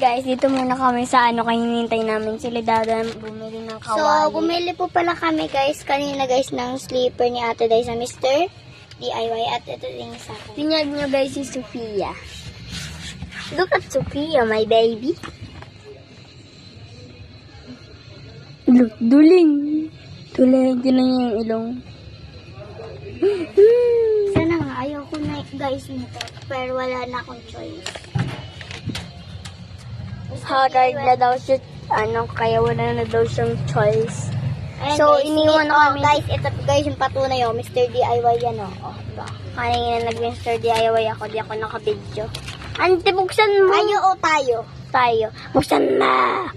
guys, dito muna kami sa kaya hinihintay namin sila Dada bumili ng kawali. So, bumili po pala kami guys, kanina guys, ng sleeper ni Ate Day sa Mr. DIY at ito din sa akin. Tingnan nyo guys si Sophia. Look at Sophia, my baby. Look, duling. Duling, tinan niya yung ilong. Sana nga, ayoko na guys nito, pero wala na akong choice. Haggard na daw siya, kaya wala na daw siyang choice. Ayan, So, guys, iniwan na kami. guys, ito guys yung patunay Mr. DIY yan diba? Kanina nag-Mr. DIY ako, di ako nakabidyo. Ante, buksan mo. Tayo o tayo? Tayo. Buksan na.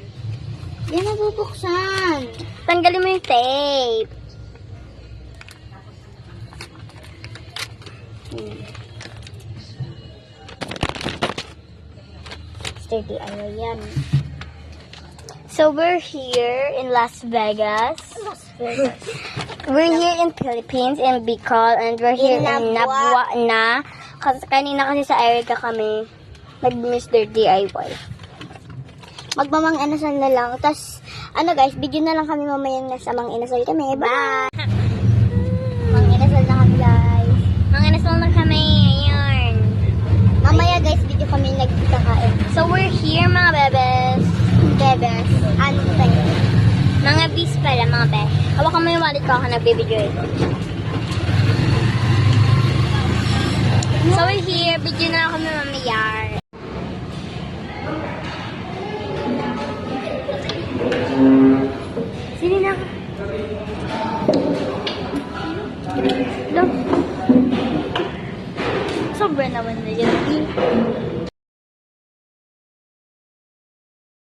Yan na bubuksan. Tanggalin mo yung tape. Mr. DIY yan. So, we're here in Las Vegas. We're here in Philippines, in Bicol, and we're here in Nabua na. Kasi kanina kasi sa Erica kami nag-Mr. DIY. Magmamang inasal na lang. Tapos, guys, video na lang kami mamaya nasa mang inasal kami. Bye! Mang inasal na kami, guys. Mga nasal na kami, ayun. Mamaya, guys, video kami nagkakain. So, we're here, mga bebes. Bebes. Ano tayo? Mga bees pala, mga be. Hawakan mo yung wallet ko ako nagbibideo eh. So, we're here. Video na lang kami mamaya. Sino na? Look. Sobra naman na yan.